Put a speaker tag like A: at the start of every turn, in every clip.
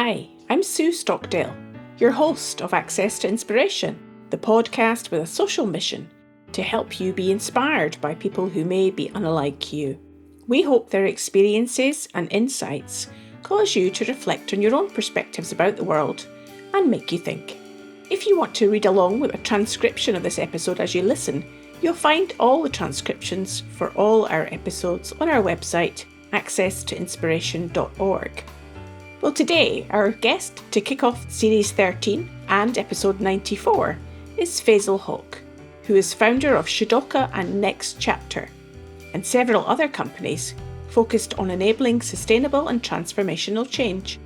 A: Hi, I'm Sue Stockdale, your host of Access to Inspiration, the podcast with a social mission to help you be inspired by people who may be unlike you. We hope their experiences and insights cause you to reflect on your own perspectives about the world and make you think. If you want to read along with a transcription of this episode as you listen, you'll find all the transcriptions for all our episodes on our website, accesstoinspiration.org. Well, today, our guest to kick off Series 13 and Episode 94 is Faisal Hoque, who is founder of SHADOKA and NextChapter, and several other companies focused on enabling sustainable and transformational change.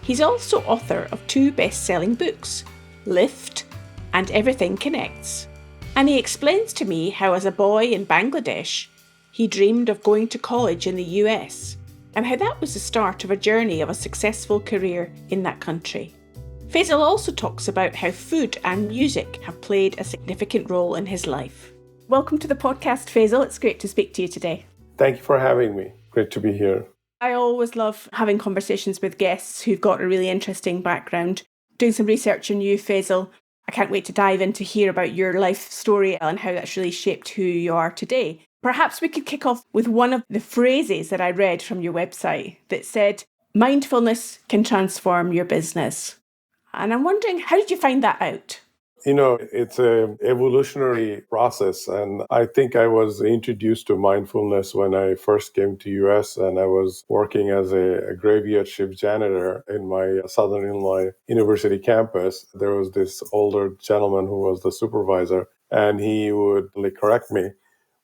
A: He's also author of 2 best-selling books, Lift and Everything Connects. And he explains to me how as a boy in Bangladesh, he dreamed of going to college in the US, and how that was the start of a journey of a successful career in that country. Faisal also talks about how food and music have played a significant role in his life. Welcome to the podcast, Faisal. It's great to speak to you today.
B: Thank you for having me. Great to be here.
A: I always love having conversations with guests who've got a really interesting background. Doing some research on you, Faisal, I can't wait to dive in to hear about your life story and how that's really shaped who you are today. Perhaps we could kick off with one of the phrases that I read from your website that said, mindfulness can transform your business. And I'm wondering, how did you find that out?
B: You know, it's an evolutionary process. And I think I was introduced to mindfulness when I first came to US and I was working as a graveyard shift janitor in my Southern Illinois University campus. There was this older gentleman who was the supervisor, and he would correct me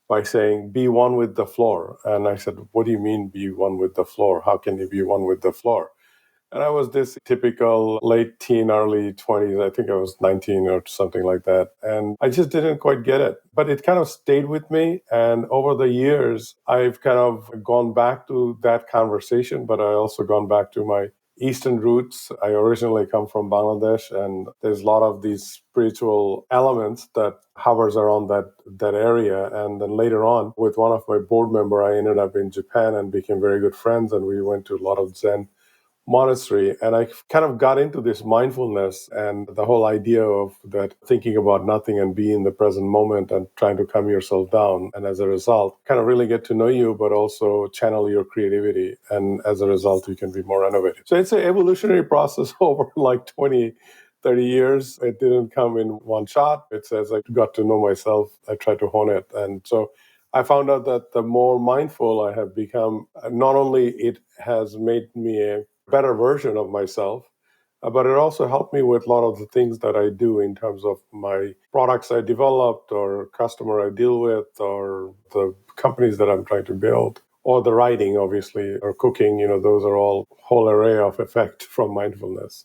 B: by saying, be one with the floor. And I said, what do you mean be one with the floor? How can you be one with the floor? And I was this typical late teen, early 20s. I think I was 19 or something like that. And I just didn't quite get it. But it kind of stayed with me. And over the years, I've kind of gone back to that conversation, but I also gone back to my Eastern roots. I originally come from Bangladesh, and there's a lot of these spiritual elements that hovers around that area. And then later on, with one of my board member, I ended up in Japan and became very good friends. And we went to a lot of Zen monastery, and I kind of got into this mindfulness and the whole idea of that thinking about nothing and be in the present moment and trying to calm yourself down, and as a result kind of really get to know you but also channel your creativity, and as a result you can be more innovative. So it's an evolutionary process over like 20-30 years. It didn't come in one shot. It's as I got to know myself, I tried to hone it. And so I found out that the more mindful I have become, not only it has made me a better version of myself, but it also helped me with a lot of the things that I do in terms of my products I developed or customer I deal with or the companies that I'm trying to build or the writing, obviously, or cooking. You know, those are all whole array of effect from mindfulness.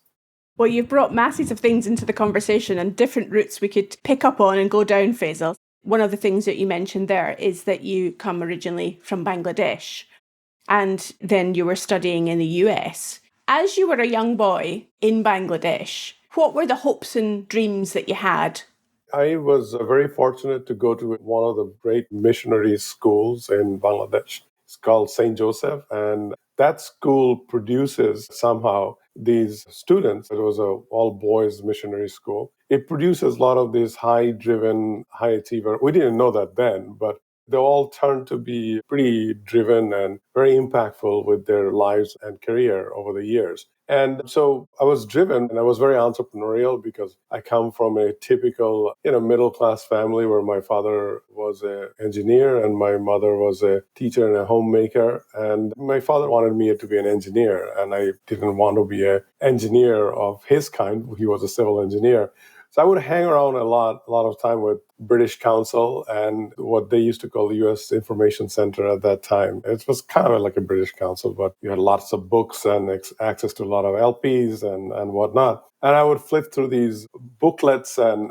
A: Well, you've brought masses of things into the conversation and different routes we could pick up on and go down, Faisal. One of the things that you mentioned there is that you come originally from Bangladesh and then you were studying in the US. As you were a young boy in Bangladesh, what were the hopes and dreams that you had?
B: I was very fortunate to go to one of the great missionary schools in Bangladesh. It's called St. Joseph, and that school produces somehow these students. It was a all-boys missionary school. It produces a lot of these high-driven, high-achiever. We didn't know that then, but they all turned to be pretty driven and very impactful with their lives and career over the years. And so I was driven and I was very entrepreneurial because I come from a typical, middle-class family where my father was an engineer and my mother was a teacher and a homemaker. And my father wanted me to be an engineer, and I didn't want to be an engineer of his kind. He was a civil engineer. So I would hang around a lot of time with British Council and what they used to call the U.S. Information Center at that time. It was kind of like a British Council, but you had lots of books and access to a lot of LPs and whatnot. And I would flip through these booklets and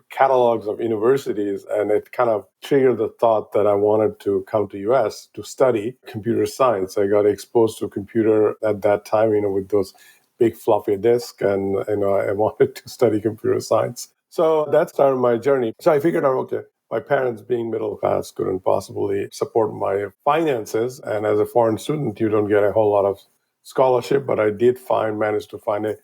B: catalogs of universities, and it kind of triggered the thought that I wanted to come to U.S. to study computer science. I got exposed to computer at that time, with those big floppy disk, and I wanted to study computer science. So that started my journey. So I figured out, okay, my parents being middle class couldn't possibly support my finances. And as a foreign student, you don't get a whole lot of scholarship, but I did manage to find a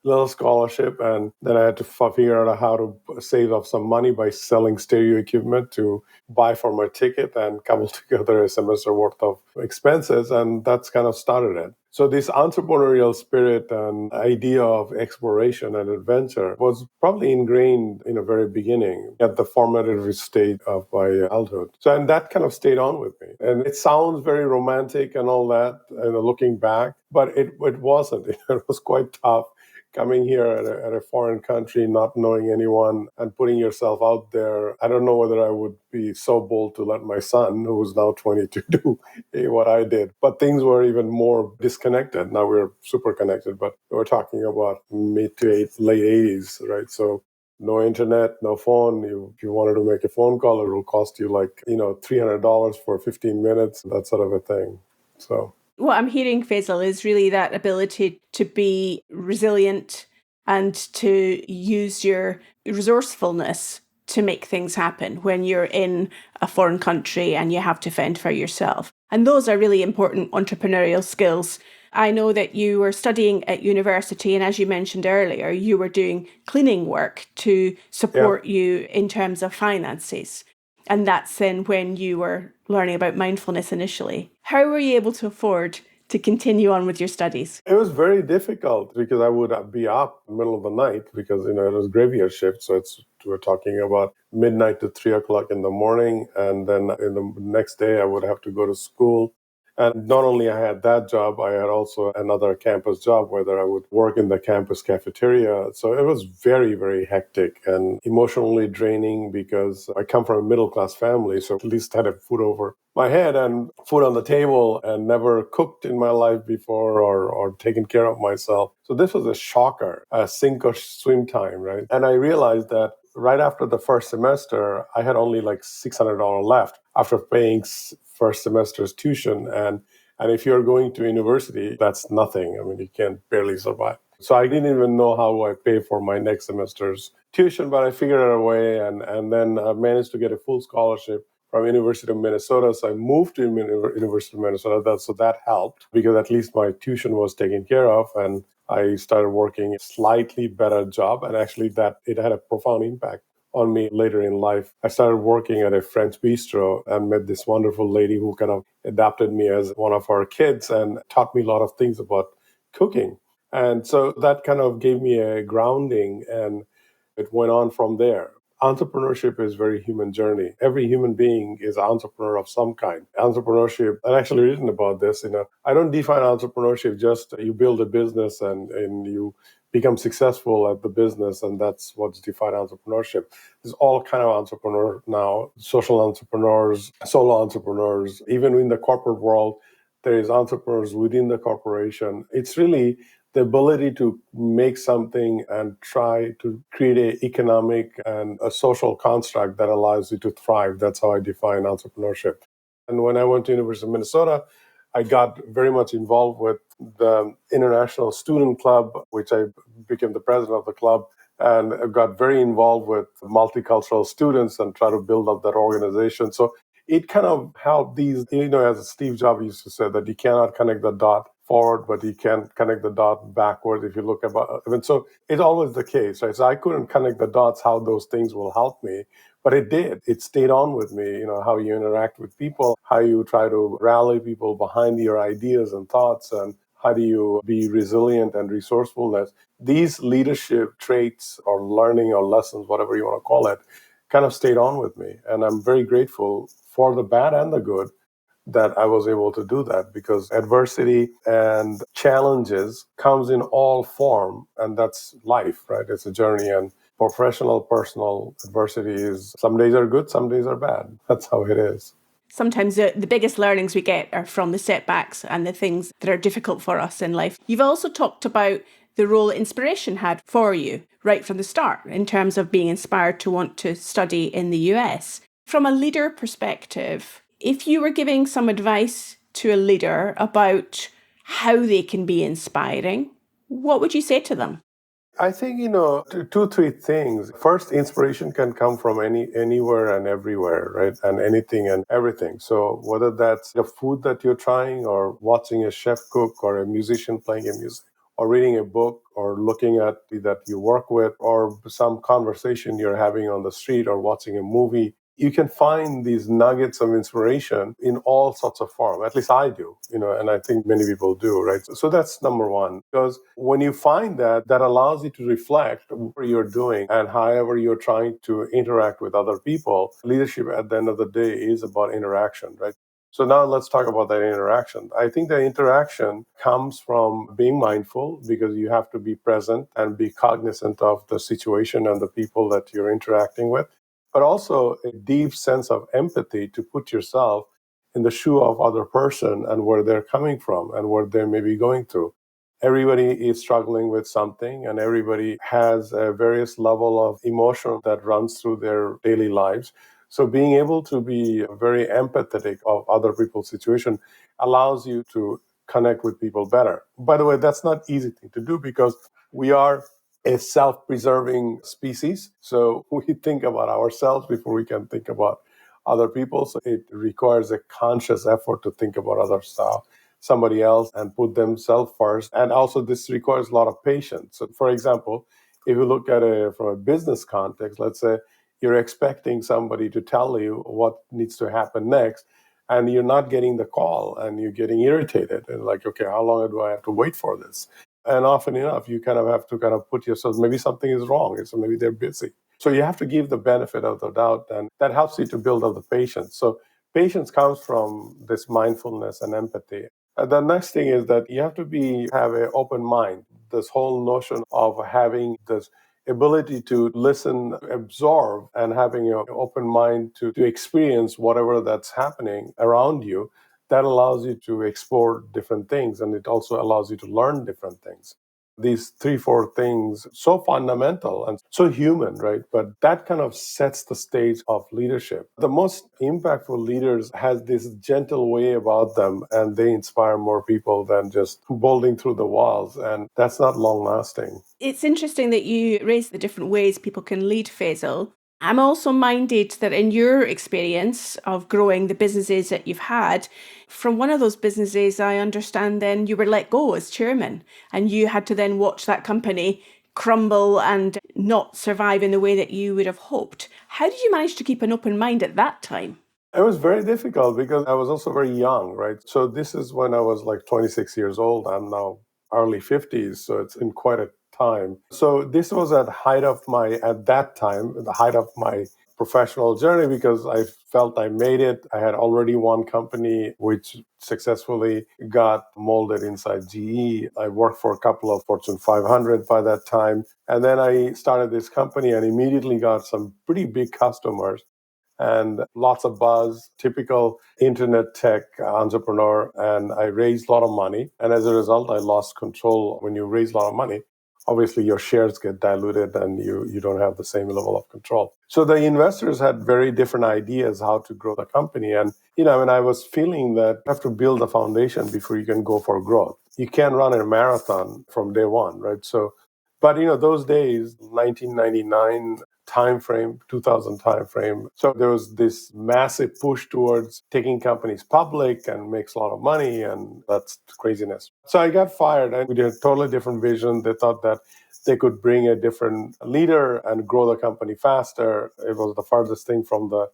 B: little scholarship. And then I had to figure out how to save up some money by selling stereo equipment to buy for my ticket and cobble together a semester worth of expenses. And that's kind of started it. So this entrepreneurial spirit and idea of exploration and adventure was probably ingrained in the very beginning at the formative stage of my childhood. So, and that kind of stayed on with me. And it sounds very romantic and all that, looking back, but it wasn't. It was quite tough coming here at a foreign country, not knowing anyone and putting yourself out there. I don't know whether I would be so bold to let my son, who's now 22, do what I did. But things were even more disconnected. Now we're super connected, but we're talking about mid to late 80s, right? So no internet, no phone. If you wanted to make a phone call, it will cost you like, $300 for 15 minutes, that sort of a thing. So
A: what I'm hearing, Faisal, is really that ability to be resilient and to use your resourcefulness to make things happen when you're in a foreign country and you have to fend for yourself. And those are really important entrepreneurial skills. I know that you were studying at university, and as you mentioned earlier, you were doing cleaning work to support you in terms of finances. And that's then when you were learning about mindfulness initially. How were you able to afford to continue on with your studies?
B: It was very difficult because I would be up in the middle of the night because, it was graveyard shift. So we're talking about midnight to 3 o'clock in the morning. And then in the next day, I would have to go to school. And not only I had that job, I had also another campus job where I would work in the campus cafeteria. So it was very, very hectic and emotionally draining because I come from a middle-class family, so at least had a food over my head and food on the table and never cooked in my life before or taken care of myself. So this was a shocker, a sink or swim time, right? And I realized that right after the first semester, I had only like $600 left after paying first semester's tuition. And if you're going to university, that's nothing. I mean, you can barely survive. So I didn't even know how I pay for my next semester's tuition, but I figured out a way and then I managed to get a full scholarship from University of Minnesota. So I moved to University of Minnesota. So that helped because at least my tuition was taken care of. And I started working a slightly better job. And actually it had a profound impact on me later in life. I started working at a French bistro and met this wonderful lady who kind of adopted me as one of her kids and taught me a lot of things about cooking. And so that kind of gave me a grounding and it went on from there. Entrepreneurship is a very human journey. Every human being is an entrepreneur of some kind. Entrepreneurship, I've actually written about this, I don't define entrepreneurship just you build a business and you become successful at the business and that's what's defined entrepreneurship. There's all kind of entrepreneurs now, social entrepreneurs, solo entrepreneurs, even in the corporate world, there is entrepreneurs within the corporation. It's really the ability to make something and try to create an economic and a social construct that allows you to thrive. That's how I define entrepreneurship. And when I went to University of Minnesota, I got very much involved with the International Student Club, which I became the president of the club, and I got very involved with multicultural students and try to build up that organization. So it kind of helped these, as Steve Jobs used to say, that you cannot connect the dot forward, but you can connect the dot backward if you look about. So it's always the case, right? So I couldn't connect the dots how those things will help me, but it did. It stayed on with me, how you interact with people, how you try to rally people behind your ideas and thoughts, and how do you be resilient and resourcefulness. These leadership traits or learning or lessons, whatever you want to call it, kind of stayed on with me. And I'm very grateful for the bad and the good that I was able to do that because adversity and challenges comes in all form, and that's life, right? It's a journey, and professional, personal adversity is some days are good, some days are bad. That's how it is.
A: Sometimes the biggest learnings we get are from the setbacks and the things that are difficult for us in life. You've also talked about the role inspiration had for you right from the start in terms of being inspired to want to study in the US. From a leader perspective, if you were giving some advice to a leader about how they can be inspiring, what would you say to them?
B: I think, two, three things. First, inspiration can come from anywhere and everywhere, right? And anything and everything. So whether that's the food that you're trying or watching a chef cook or a musician playing a music or reading a book or looking at that you work with or some conversation you're having on the street or watching a movie, you can find these nuggets of inspiration in all sorts of form. At least I do, and I think many people do, right? So that's number one. Because when you find that, that allows you to reflect what you're doing and however you're trying to interact with other people. Leadership at the end of the day is about interaction, right? So now let's talk about that interaction. I think the interaction comes from being mindful because you have to be present and be cognizant of the situation and the people that you're interacting with, but also a deep sense of empathy to put yourself in the shoe of other person and where they're coming from and what they may be going through. Everybody is struggling with something and everybody has a various level of emotion that runs through their daily lives. So being able to be very empathetic of other people's situation allows you to connect with people better. By the way, that's not easy thing to do because we are a self-preserving species. So we think about ourselves before we can think about other people. So it requires a conscious effort to think about other stuff, somebody else, and put themselves first. And also this requires a lot of patience. So for example, if you look at it from a business context, let's say you're expecting somebody to tell you what needs to happen next, and you're not getting the call and you're getting irritated and like, okay, how long do I have to wait for this? And often enough, you kind of have to kind of put yourself, maybe something is wrong. So maybe they're busy. So you have to give the benefit of the doubt, and that helps you to build up the patience. So patience comes from this mindfulness and empathy. And the next thing is that you have to have an open mind. This whole notion of having this ability to listen, absorb, and having an open mind to experience whatever that's happening around you, that allows you to explore different things, and it also allows you to learn different things. These three, four things, so fundamental and so human, right? But that kind of sets the stage of leadership. The most impactful leaders has this gentle way about them, and they inspire more people than just bolting through the walls, and that's not long lasting.
A: It's interesting that you raise the different ways people can lead, Faisal. I'm also minded that in your experience of growing the businesses that you've had, from one of those businesses, I understand then you were let go as chairman and you had to then watch that company crumble and not survive in the way that you would have hoped. How did you manage to keep an open mind at that time?
B: It was very difficult because I was also very young, right? So this is when I was like 26 years old. I'm now early 50s, so it's in quite a time. So this was at that time, the height of my professional journey because I felt I made it. I had already one company which successfully got molded inside GE. I worked for a couple of Fortune 500 by that time. And then I started this company and immediately got some pretty big customers and lots of buzz, typical internet tech entrepreneur. And I raised a lot of money. And as a result, I lost control. When you raise a lot of money, obviously your shares get diluted and you don't have the same level of control. So the investors had very different ideas how to grow the company. And, and I was feeling that you have to build a foundation before you can go for growth. You can't run a marathon from day one, right? So, but those days, 1999 timeframe, 2000 timeframe. So there was this massive push towards taking companies public and makes a lot of money, and that's craziness. So I got fired, and we did a totally different vision. They thought that they could bring a different leader and grow the company faster. It was the farthest thing from the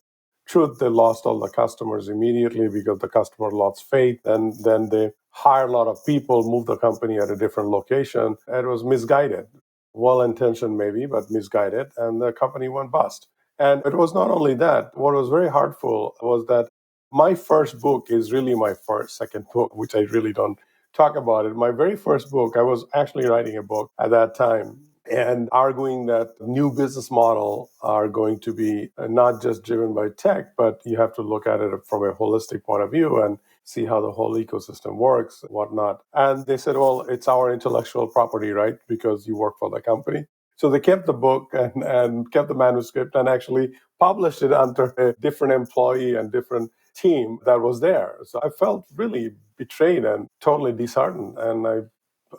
B: truth. They lost all the customers immediately because the customer lost faith, and then they hired a lot of people, moved the company at a different location. It was misguided, well-intentioned maybe, but misguided, and the company went bust. And it was not only that. What was very hurtful was that my first book is really my second book, which I really don't talk about it. My very first book, I was actually writing a book at that time and arguing that new business model are going to be not just driven by tech, but you have to look at it from a holistic point of view and see how the whole ecosystem works, whatnot. And they said, well, it's our intellectual property, right? Because you work for the company. So they kept the book and kept the manuscript and actually published it under a different employee and different team that was there. So I felt really betrayed and totally disheartened. And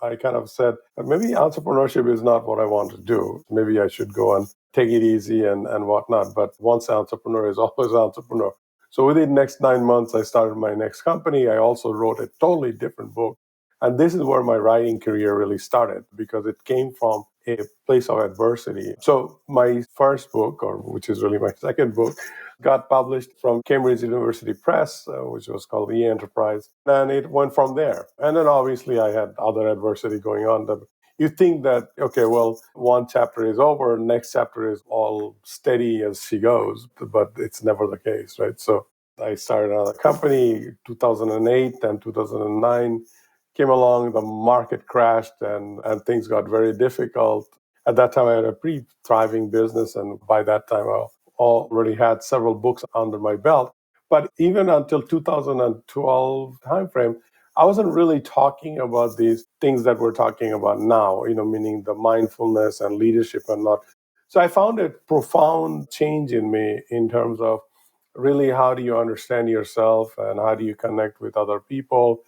B: I kind of said, maybe entrepreneurship is not what I want to do. Maybe I should go and take it easy and whatnot. But once an entrepreneur is always an entrepreneur. So within the next 9 months, I started my next company. I also wrote a totally different book. And this is where my writing career really started because it came from a place of adversity. So my first book, or which is really my second book, got published from Cambridge University Press, which was called The Enterprise. And it went from there. And then obviously I had other adversity going on. That you think that, okay, well, one chapter is over, next chapter is all steady as she goes, but it's never the case, right? So I started another company 2008 and 2009 came along, the market crashed and things got very difficult. At that time, I had a pretty thriving business. And by that time, I already had several books under my belt. But even until 2012 timeframe, I wasn't really talking about these things that we're talking about now, meaning the mindfulness and leadership and not. So I found a profound change in me in terms of really how do you understand yourself and how do you connect with other people.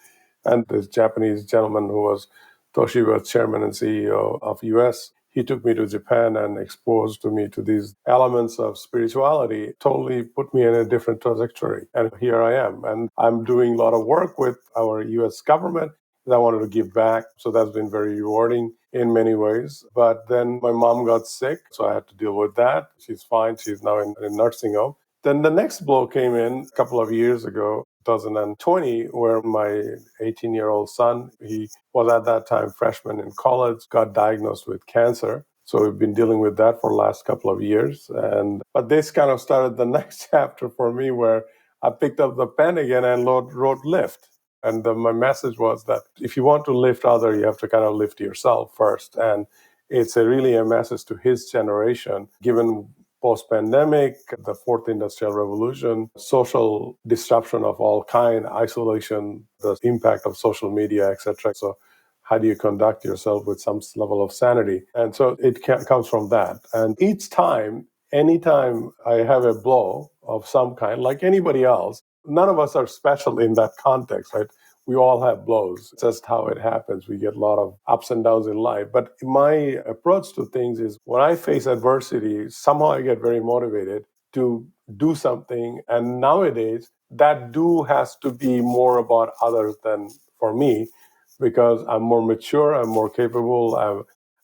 B: And this Japanese gentleman who was Toshiba's chairman and CEO of US, he took me to Japan and exposed me to these elements of spirituality, totally put me in a different trajectory. And here I am. And I'm doing a lot of work with our US government. And I wanted to give back. So that's been very rewarding in many ways. But then my mom got sick, so I had to deal with that. She's fine. She's now in a nursing home. Then the next blow came in a couple of years ago, 2020, where my 18-year-old son, he was at that time freshman in college, got diagnosed with cancer. So we've been dealing with that for the last couple of years. But this kind of started the next chapter for me where I picked up the pen again and wrote Lift. And my message was that if you want to lift others, you have to kind of lift yourself first. And it's really a message to his generation, given post-pandemic, the fourth industrial revolution, social disruption of all kind, isolation, the impact of social media, etc. So how do you conduct yourself with some level of sanity? And so it comes from that. And each time, anytime I have a blow of some kind, like anybody else, none of us are special in that context, right? We all have blows. It's just how it happens. We get a lot of ups and downs in life. But my approach to things is when I face adversity, somehow I get very motivated to do something. And nowadays, that do has to be more about others than for me because I'm more mature, I'm more capable,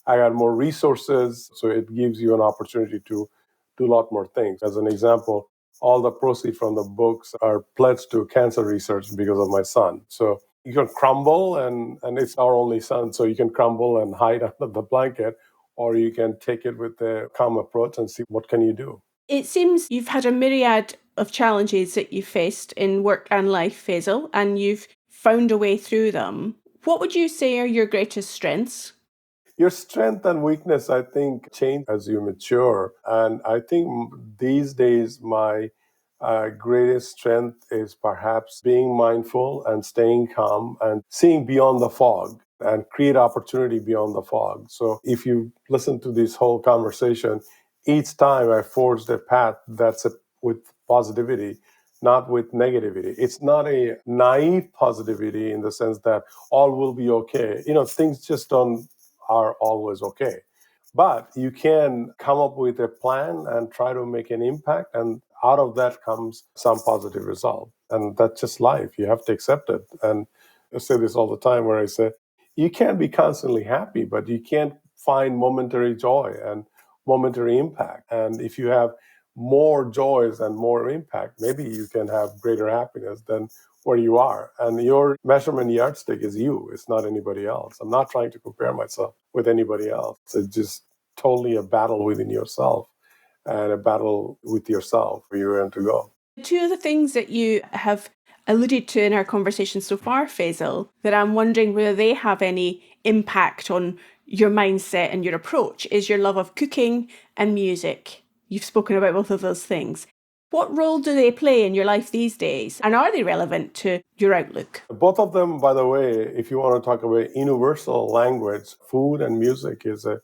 B: I got more resources. So it gives you an opportunity to do a lot more things. As an example, all the proceeds from the books are pledged to cancer research because of my son. So you can crumble, and it's our only son, so you can crumble and hide under the blanket, or you can take it with a calm approach and see what can you do.
A: It seems you've had a myriad of challenges that you've faced in work and life, Faisal, and you've found a way through them. What would you say are your greatest strengths?
B: Your strength and weakness, I think, change as you mature. And I think these days, my greatest strength is perhaps being mindful and staying calm and seeing beyond the fog and create opportunity beyond the fog. So if you listen to this whole conversation, each time I forged a path with positivity, not with negativity. It's not a naive positivity in the sense that all will be okay. Things just don't are always okay. But you can come up with a plan and try to make an impact, and out of that comes some positive result. And that's just life. You have to accept it. And I say this all the time where I say, you can't be constantly happy, but you can't find momentary joy and momentary impact. And if you have more joys and more impact, maybe you can have greater happiness than where you are. And your measurement yardstick is you. It's not anybody else. I'm not trying to compare myself with anybody else. It's just totally a battle within yourself and a battle with yourself where you're going to go.
A: Two of the things that you have alluded to in our conversation so far, Faisal, that I'm wondering whether they have any impact on your mindset and your approach is your love of cooking and music. You've spoken about both of those things. What role do they play in your life these days? And are they relevant to your outlook?
B: Both of them, by the way, if you want to talk about universal language, food and music is a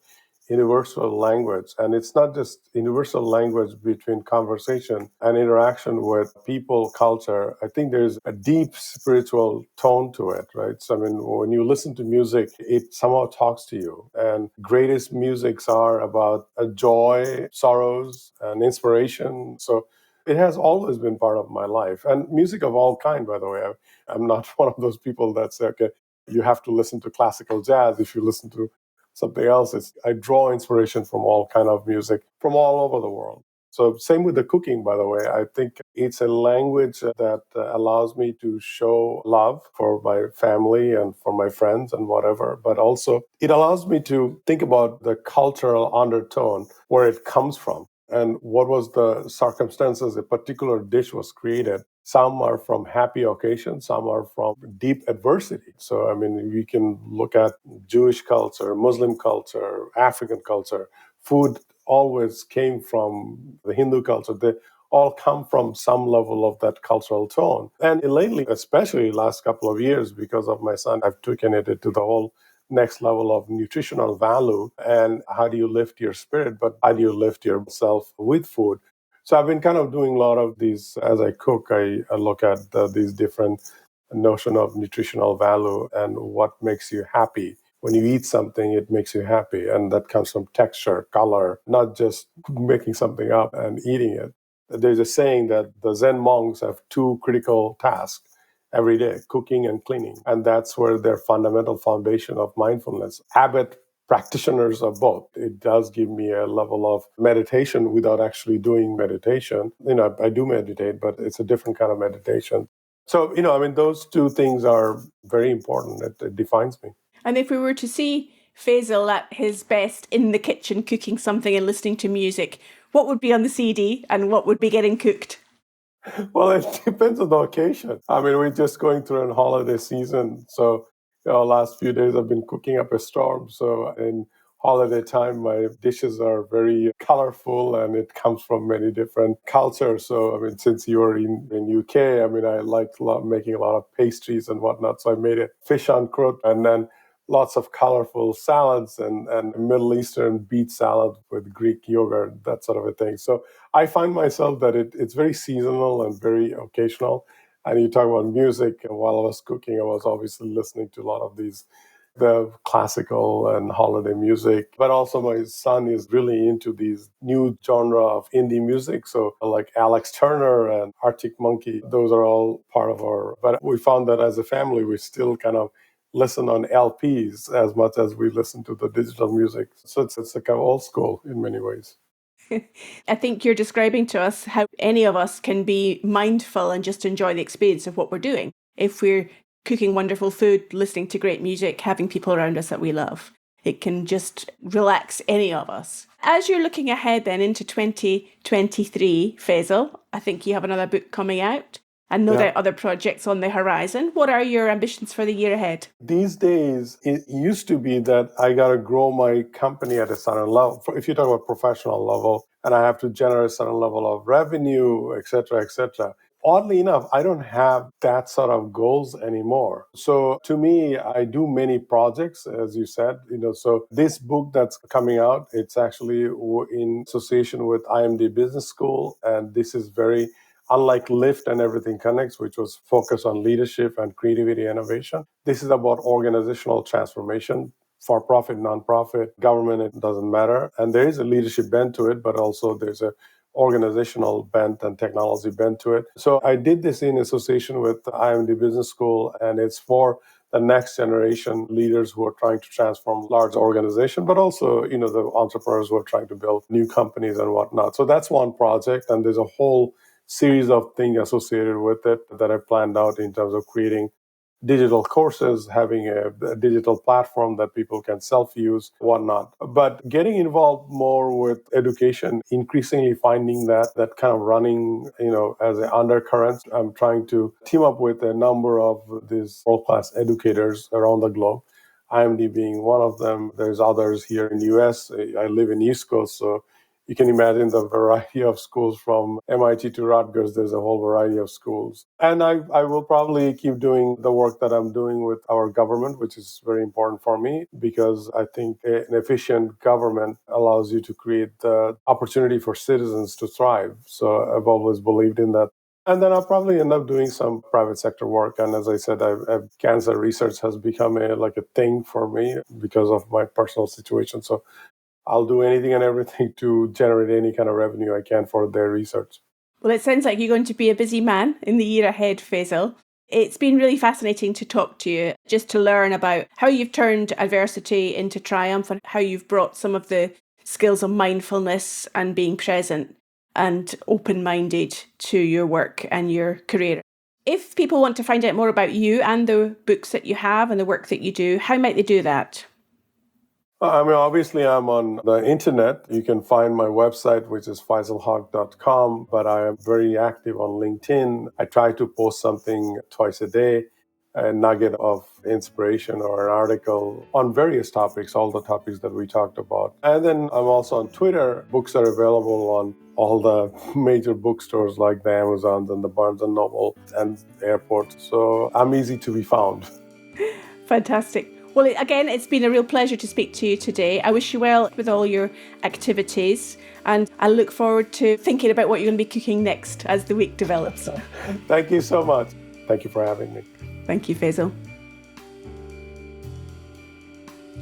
B: universal language. And it's not just universal language between conversation and interaction with people, culture. I think there's a deep spiritual tone to it, right? So, I mean, when you listen to music, it somehow talks to you. And greatest musics are about joy, sorrows, and inspiration. So it has always been part of my life. And music of all kind, by the way. I'm not one of those people that say, okay, you have to listen to classical jazz. If you listen to something else, I draw inspiration from all kind of music from all over the world. So same with the cooking, by the way. I think it's a language that allows me to show love for my family and for my friends and whatever. But also it allows me to think about the cultural undertone, where it comes from, and what was the circumstances a particular dish was created. Some are from happy occasions, some are from deep adversity. So, I mean, we can look at Jewish culture, Muslim culture, African culture. Food always came from the Hindu culture. They all come from some level of that cultural tone. And lately, especially last couple of years, because of my son, I've taken it to the whole next level of nutritional value. And how do you lift your spirit, but how do you lift yourself with food? So I've been kind of doing a lot of these as I cook. I look at these different notion of nutritional value and what makes you happy. When you eat something, it makes you happy. And that comes from texture, color, not just making something up and eating it. There's a saying that the Zen monks have two critical tasks every day: cooking and cleaning. And that's where their fundamental foundation of mindfulness. Abbott practitioners of both. It does give me a level of meditation without actually doing meditation. I do meditate, but it's a different kind of meditation. So, I mean, those two things are very important. It defines me.
A: And if we were to see Faisal at his best in the kitchen cooking something and listening to music, what would be on the CD and what would be getting cooked?
B: Well, it depends on the occasion. I mean, we're just going through a holiday season. So, last few days I've been cooking up a storm. So, in holiday time, my dishes are very colorful and it comes from many different cultures. So, I mean, since you're in UK, I mean, I like making a lot of pastries and whatnot. So, I made a fish en croûte and then lots of colorful salads and Middle Eastern beet salad with Greek yogurt, that sort of a thing. So I find myself that it's very seasonal and very occasional. And you talk about music, and while I was cooking, I was obviously listening to a lot of the classical and holiday music. But also my son is really into these new genre of indie music. So like Alex Turner and Arctic Monkey, those are all part of but we found that as a family, we still kind of listen on LPs as much as we listen to the digital music. So it's like kind of old school in many ways.
A: I think you're describing to us how any of us can be mindful and just enjoy the experience of what we're doing. If we're cooking wonderful food, listening to great music, having people around us that we love, it can just relax any of us. As you're looking ahead then into 2023, Faisal, I think you have another book coming out and no doubt other projects on the horizon. What are your ambitions for the year ahead?
B: These days, it used to be that I got to grow my company at a certain level. If you talk about professional level, and I have to generate a certain level of revenue, et cetera, et cetera. Oddly enough, I don't have that sort of goals anymore. So to me, I do many projects, as you said, so this book that's coming out, it's actually in association with IMD Business School. And this is very unlike Lift and Everything Connects, which was focused on leadership and creativity innovation. This is about organizational transformation, for-profit, non-profit, government, it doesn't matter. And there is a leadership bent to it, but also there's a organizational bent and technology bent to it. So I did this in association with IMD Business School, and it's for the next generation leaders who are trying to transform large organizations, but also, the entrepreneurs who are trying to build new companies and whatnot. So that's one project, and there's a whole series of things associated with it that I planned out in terms of creating digital courses, having a digital platform that people can self-use, whatnot. But getting involved more with education, increasingly finding that kind of running, as an undercurrent. I'm trying to team up with a number of these world-class educators around the globe. IMD being one of them. There's others here in the US. I live in East Coast, so you can imagine the variety of schools from MIT to Rutgers. There's a whole variety of schools. And I will probably keep doing the work that I'm doing with our government, which is very important for me, because I think an efficient government allows you to create the opportunity for citizens to thrive. So I've always believed in that. And then I'll probably end up doing some private sector work. And as I said, cancer research has become a thing for me because of my personal situation. So I'll do anything and everything to generate any kind of revenue I can for their research.
A: Well, it sounds like you're going to be a busy man in the year ahead, Faisal. It's been really fascinating to talk to you, just to learn about how you've turned adversity into triumph and how you've brought some of the skills of mindfulness and being present and open-minded to your work and your career. If people want to find out more about you and the books that you have and the work that you do, how might they do that?
B: Obviously, I'm on the internet. You can find my website, which is faisalhoque.com, but I am very active on LinkedIn. I try to post something twice a day, a nugget of inspiration or an article on various topics, all the topics that we talked about. And then I'm also on Twitter. Books are available on all the major bookstores like the Amazons and the Barnes & Noble and the airport. So I'm easy to be found.
A: Fantastic. Well, again, it's been a real pleasure to speak to you today. I wish you well with all your activities, and I look forward to thinking about what you're going to be cooking next as the week develops.
B: Thank you so much. Thank you for having me.
A: Thank you, Faisal.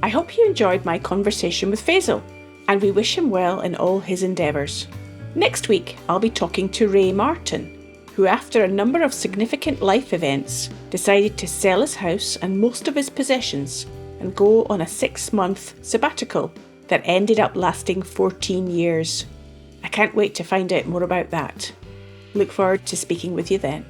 A: I hope you enjoyed my conversation with Faisal, and we wish him well in all his endeavours. Next week, I'll be talking to Ray Martin, who after a number of significant life events decided to sell his house and most of his possessions and go on a 6-month sabbatical that ended up lasting 14 years. I can't wait to find out more about that. Look forward to speaking with you then.